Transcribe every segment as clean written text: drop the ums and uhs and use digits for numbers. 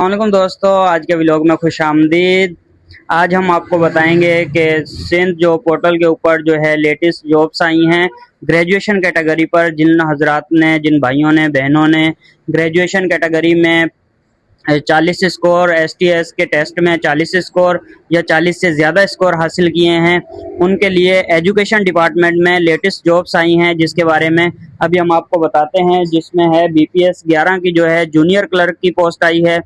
अस्सलामुअलैकुम दोस्तों, आज के व्लॉग में खुश आमदीद। आज हम आपको बताएंगे कि सिंध जॉब पोर्टल के ऊपर जो है लेटेस्ट जॉब्स आई हैं ग्रेजुएशन कैटेगरी पर। जिन हजरात ने, जिन भाइयों ने, बहनों ने ग्रेजुएशन कैटेगरी में 40 स्कोर, STS के टेस्ट में 40 स्कोर या 40 से ज़्यादा स्कोर हासिल किए हैं, उनके लिए एजुकेशन डिपार्टमेंट में लेटेस्ट जॉब्स आई हैं, जिसके बारे में अभी हम आपको बताते हैं। जिसमें है BPS 11 की जो है जूनियर क्लर्क की पोस्ट आई है,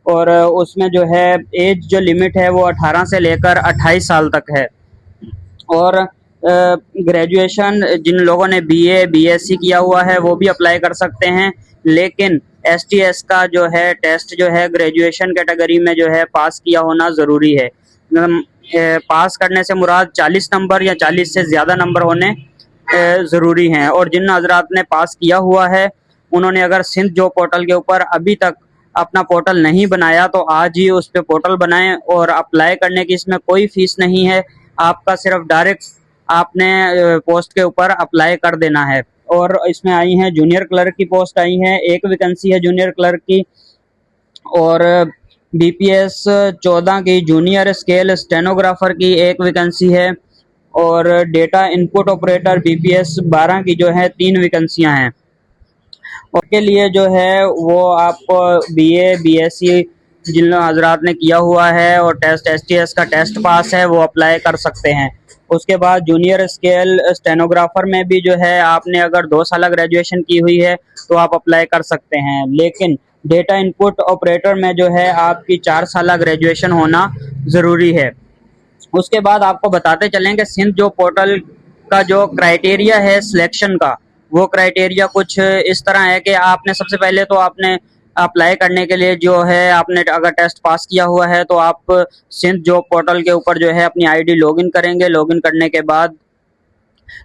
और उसमें जो है एज जो लिमिट है वो 18 से लेकर 28 साल तक है। और ग्रेजुएशन जिन लोगों ने BA BSc किया हुआ है वो भी अप्लाई कर सकते हैं, लेकिन STS का जो है टेस्ट जो है ग्रेजुएशन कैटेगरी में जो है पास किया होना ज़रूरी है। पास करने से मुराद 40 नंबर या 40 से ज़्यादा नंबर होने ज़रूरी हैं। और जिन हजरात ने पास किया हुआ है उन्होंने अगर सिंध जॉब पोर्टल के ऊपर अभी तक अपना पोर्टल नहीं बनाया तो आज ही उस पर पोर्टल बनाएं। और अप्लाई करने की इसमें कोई फीस नहीं है, आपका सिर्फ डायरेक्ट आपने पोस्ट के ऊपर अप्लाई कर देना है। और इसमें आई हैं जूनियर क्लर्क की पोस्ट आई है, एक वैकेंसी है जूनियर क्लर्क की, और BPS 14 की जूनियर स्केल स्टेनोग्राफर की एक वैकेंसी है, और डेटा इनपुट ऑपरेटर BPS 12 की जो है 3 वैकेंसियां हैं। और के लिए जो है वो आप BA BSc जिन हजरात ने किया हुआ है और टेस्ट STS का टेस्ट पास है वो अप्लाई कर सकते हैं। उसके बाद जूनियर स्केल स्टेनोग्राफर में भी जो है आपने अगर 2 साल ग्रेजुएशन की हुई है तो आप अप्लाई कर सकते हैं, लेकिन डेटा इनपुट ऑपरेटर में जो है आपकी 4 साल ग्रेजुएशन होना ज़रूरी है। उसके बाद आपको बताते चलेंगे सिंध जॉब पोर्टल का जो क्राइटेरिया है सिलेक्शन का, वो क्राइटेरिया कुछ इस तरह है कि आपने सबसे पहले तो आपने अप्लाई करने के लिए जो है आपने अगर टेस्ट पास किया हुआ है तो आप सिंध जॉब पोर्टल के ऊपर जो है अपनी ID लॉगिन करेंगे। लॉगिन करने के बाद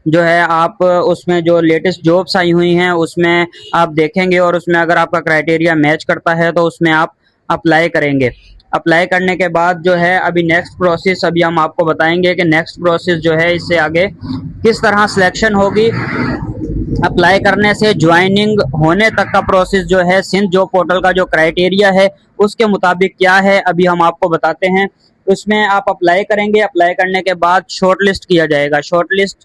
जो है आप उसमें जो लेटेस्ट जॉब्स आई हुई हैं उसमें आप देखेंगे, और उसमें अगर आपका क्राइटेरिया मैच करता है तो उसमें आप अप्लाई करेंगे। अप्लाई करने के बाद जो है अभी नेक्स्ट प्रोसेस अभी हम आपको बताएंगे कि नेक्स्ट प्रोसेस जो है इससे आगे किस तरह सिलेक्शन होगी। अप्लाई करने से ज्वाइनिंग होने तक का प्रोसेस जो है सिंध जॉब पोर्टल का जो क्राइटेरिया है उसके मुताबिक क्या है अभी हम आपको बताते हैं। उसमें आप अप्लाई करेंगे, अप्लाई करने के बाद शॉर्ट लिस्ट किया जाएगा। शॉर्ट लिस्ट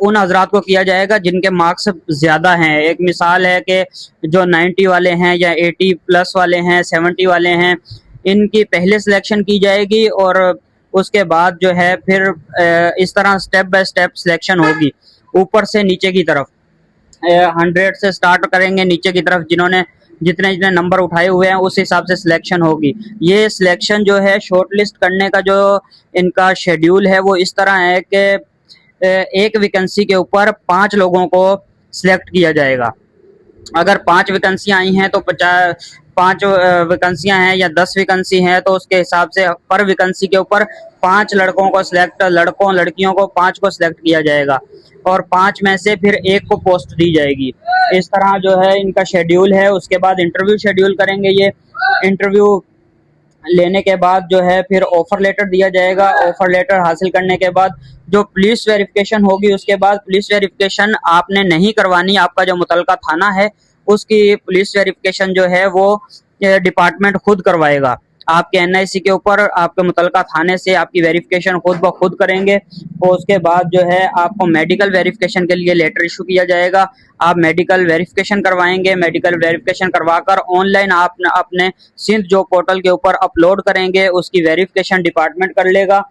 उन हजरात को किया जाएगा जिनके मार्क्स ज़्यादा हैं। एक मिसाल है कि जो 90 वाले हैं या 80 प्लस वाले हैं, 70 वाले हैं, इनकी पहले सिलेक्शन की जाएगी, और उसके बाद जो है फिर इस तरह स्टेप बाय स्टेप सिलेक्शन होगी ऊपर से नीचे की तरफ। 100 से स्टार्ट करेंगे नीचे की तरफ, जिन्होंने जितने जितने नंबर उठाए हुए हैं उस हिसाब से सिलेक्शन होगी। ये सिलेक्शन जो है शॉर्ट लिस्ट करने का जो इनका शेड्यूल है वो इस तरह है कि एक वैकेंसी के ऊपर 5 लोगों को सिलेक्ट किया जाएगा। अगर 5 वैकेंसियां आई हैं तो 5 वैकेंसियां हैं या 10 वैकेंसी हैं तो उसके हिसाब से पर वैकेंसी के ऊपर 5 लड़कों को सिलेक्ट, लड़कियों को 5 को सिलेक्ट किया जाएगा, और 5 में से फिर 1 को पोस्ट दी जाएगी। इस तरह जो है इनका शेड्यूल है। उसके बाद इंटरव्यू शेड्यूल करेंगे। ये इंटरव्यू लेने के बाद जो है फिर ऑफर लेटर दिया जाएगा। ऑफर लेटर हासिल करने के बाद जो पुलिस वेरिफिकेशन होगी, उसके बाद पुलिस वेरिफिकेशन आपने नहीं करवानी, आपका जो मुतलका थाना है उसकी पुलिस वेरिफिकेशन जो है वो डिपार्टमेंट खुद करवाएगा। आपके NIC के ऊपर आपके मुतलका थाने से आपकी वेरिफिकेशन खुद ब खुद करेंगे। और उसके बाद जो है आपको मेडिकल वेरिफिकेशन के लिए लेटर इशू किया जाएगा। आप मेडिकल वेरिफिकेशन करवाएंगे। मेडिकल वेरिफिकेशन करवाकर ऑनलाइन आप अपने सिंध जॉब पोर्टल के ऊपर अपलोड करेंगे। उसकी वेरिफिकेशन डिपार्टमेंट कर लेगा,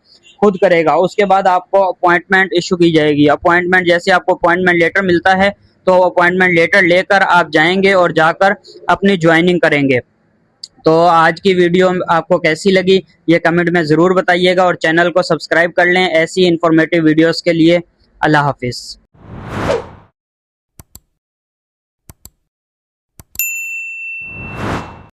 खुद करेगा। उसके बाद आपको अपॉइंटमेंट इशू की जाएगी। अपॉइंटमेंट जैसे आपको अपॉइंटमेंट लेटर मिलता है तो अपॉइंटमेंट लेटर लेकर आप जाएंगे और जाकर अपनी ज्वाइनिंग करेंगे। तो आज की वीडियो आपको कैसी लगी ये कमेंट में ज़रूर बताइएगा, और चैनल को सब्सक्राइब कर लें ऐसी इंफॉर्मेटिव वीडियोस के लिए। अल्लाह हाफिज़।